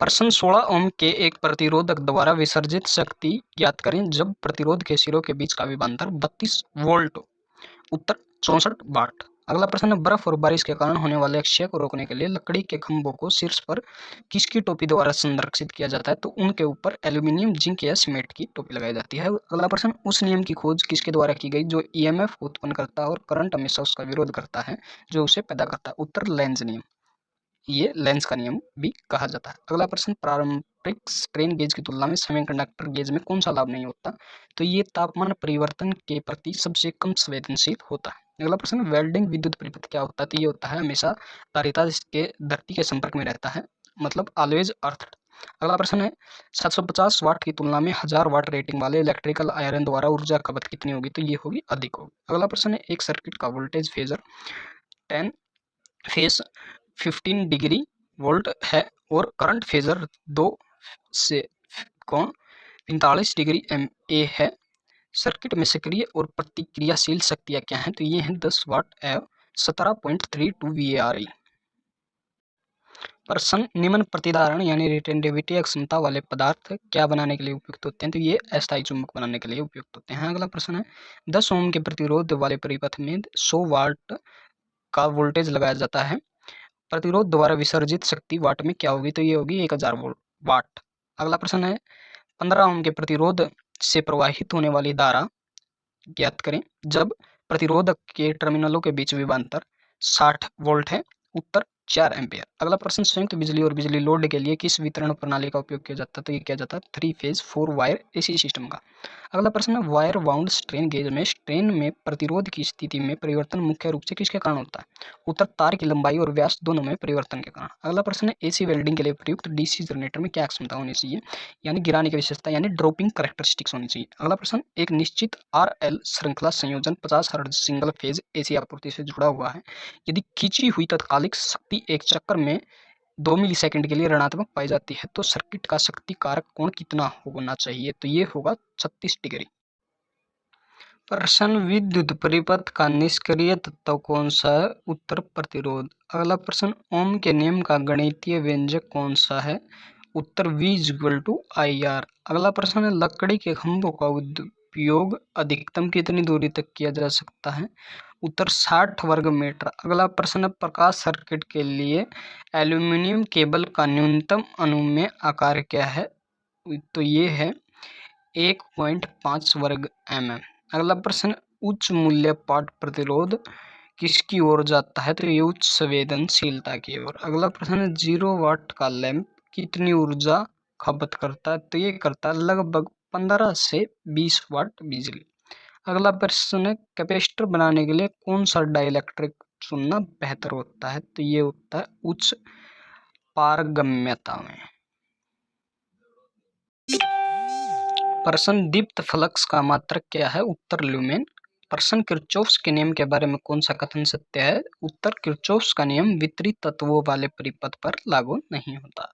प्रश्न 16 ओम के एक प्रतिरोधक द्वारा विसर्जित शक्ति ज्ञात करें जब प्रतिरोध के सिरों के बीच का विभवांतर 32 वोल्ट हो। उत्तर 64 वाट। अगला प्रश्न है, बर्फ और बारिश के कारण होने वाले अक्षय को रोकने के लिए लकड़ी के खंभों को शीर्ष पर किसकी टोपी द्वारा संरक्षित किया जाता है? तो उनके ऊपर एल्यूमिनियम, जिंक या सीमेंट की टोपी लगाई जाती है। अगला प्रश्न, उस नियम की खोज किसके द्वारा की गई जो ईएमएफ उत्पन्न करता है और करंट हमेशा उसका विरोध करता है जो उसे पैदा करता है? उत्तर लेंज नियम। ये लेंस का नियम भी कहा जाता है। अगला प्रश्न, पारंपरिक स्ट्रेन गेज की तुलना में सेमीकंडक्टर गेज में कौन सा लाभ नहीं होता? तो ये तापमान परिवर्तन के प्रति सबसे कम संवेदनशील होता है। अगला प्रश्न, वेल्डिंग विद्युत परिपथ क्या होता है? तो ये होता है हमेशा धारिता जिसके धरती के संपर्क में रहता है, मतलब ऑलवेज अर्थ। अगला प्रश्न है, 750 वाट की तुलना में 1000 वाट रेटिंग वाले इलेक्ट्रिकल आयरन द्वारा ऊर्जा खपत कितनी होगी? तो ये होगी अधिक होगी। अगला प्रश्न है, एक सर्किट का voltage phasor 10 phase 15 degree volt है और करंट फेजर 2 से कोण 45 डिग्री MA है। सर्किट में सक्रिय और प्रतिक्रियाशील शक्तियां क्या हैं? तो ये हैं 10 वाट एवं 17.32 VAR। प्रश्न, निम्न प्रतिधारण यानी रिटेंटिविटी अक्षमता वाले पदार्थ क्या बनाने के लिए उपयुक्त होते हैं? तो ये अस्थायी चुंबक बनाने के लिए उपयुक्त होते हैं। अगला प्रश्न है, 10 ओम के प्रतिरोध वाले परिपथ में 100 वाट का वोल्टेज लगाया जाता है, प्रतिरोध द्वारा विसर्जित शक्ति वाट में क्या होगी? तो ये होगी 1000 वाट। अगला प्रश्न है, 15 ओम के प्रतिरोध से प्रवाहित होने वाली धारा ज्ञात करें जब प्रतिरोधक के टर्मिनलों के बीच विभवांतर 60 वोल्ट है। उत्तर 4 एम्पियर। अगला प्रश्न, संयुक्त बिजली और बिजली लोड के लिए किस वितरण प्रणाली का उपयोग किया जाता है? तो ये किया जाता है 3 फेज 4 वायर AC सिस्टम का। अगला प्रश्न, वायर वाउंड स्ट्रेन गेज में स्ट्रेन में प्रतिरोध की स्थिति में परिवर्तन मुख्य रूप से किसके कारण होता है? उत्तर तार की लंबाई और व्यास दोनों में परिवर्तन के कारण। अगला प्रश्न है, AC वेल्डिंग के लिए प्रयुक्त DC जनरेटर में क्या क्षमता होनी चाहिए? यानी गिराने की विशेषता यानी ड्रॉपिंग कैरेक्टरिस्टिक्स होनी चाहिए। अगला प्रश्न, एक निश्चित RL श्रृंखला संयोजन 50 हर्ट्ज सिंगल फेज AC आपूर्ति से जुड़ा हुआ है। यदि खींची हुई तत्कालिक शक्ति एक चक्कर में 2 मिलीसेकंड के लिए ऋणात्मक पाई जाती है तो सर्किट का शक्ति कारक कोण कितना होना चाहिए? तो ये होगा 36 डिग्री। प्रश्न, विद्युत परिपथ का निष्क्रिय तत्व कौन सा है? उत्तर प्रतिरोध। अगला प्रश्न, ओम के नियम का गणितीय व्यंजक कौन सा है? उत्तर V = IR। अगला प्रश्न है, लकड़ी के खंभों का उपयोग अधिकतम कितनी दूरी तक किया जा सकता है? उत्तर 60 वर्ग मीटर। अगला प्रश्न, प्रकाश सर्किट के लिए एल्यूमिनियम केबल का न्यूनतम अनुमेय आकार क्या है? तो ये है 1.5 वर्ग mm। अगला प्रश्न, उच्च मूल्य पाठ प्रतिरोध किसकी ओर जाता है? तो ये उच्च संवेदनशीलता की ओर। अगला प्रश्न, 0 वाट का लैंप कितनी ऊर्जा खपत करता है? तो ये करता है लगभग 15 से 20 वाट बिजली। अगला प्रश्न है, कैपेसिटर बनाने के लिए कौन सा डाइलेक्ट्रिक चुनना बेहतर होता है? तो ये होता है उच्च पारगम्यता में। प्रश्न, दीप्त फ्लक्स का मात्रक क्या है? उत्तर ल्यूमेन। प्रश्न, किरचॉफ्स के नियम के बारे में कौन सा कथन सत्य है? उत्तर किरचॉफ्स का नियम वितरित तत्वों वाले परिपथ पर लागू नहीं होता।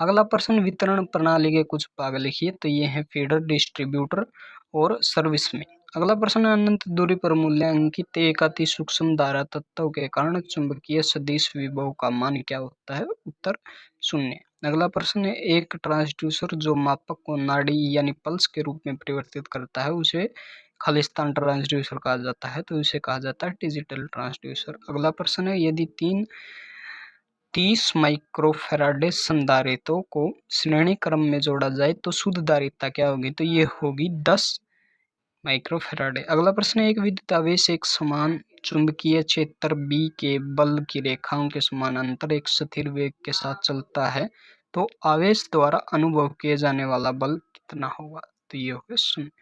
अगला प्रश्न, वितरण प्रणाली के कुछ भाग लिखिए। तो ये है फीडर, डिस्ट्रीब्यूटर और सर्विस में। अगला प्रश्न, अनंत दूरी पर मूल्यांकित एक अति सूक्ष्म धारा तत्व के कारण चुंबकीय सदिश विभव का मान क्या होता है? उत्तर 0। अगला प्रश्न है, एक ट्रांसड्यूसर जो मापक को नाड़ी यानी पल्स के रूप में परिवर्तित करता है उसे खालिस्तान ट्रांसड्यूसर कहा जाता है, तो इसे कहा जाता है डिजिटल ट्रांसड्यूसर। अगला प्रश्न है, यदि 30 माइक्रोफैराडे संधारित्रों को श्रेणी क्रम में जोड़ा जाए तो शुद्ध धारिता क्या होगी? तो ये होगी 10 माइक्रोफैराडे। अगला प्रश्न है, एक विद्युत आवेश एक समान चुंबकीय क्षेत्र B के बल की रेखाओं के समानांतर एक स्थिर वेग के साथ चलता है तो आवेश द्वारा अनुभव किए जाने वाला बल कितना होगा? तो ये होगा 0।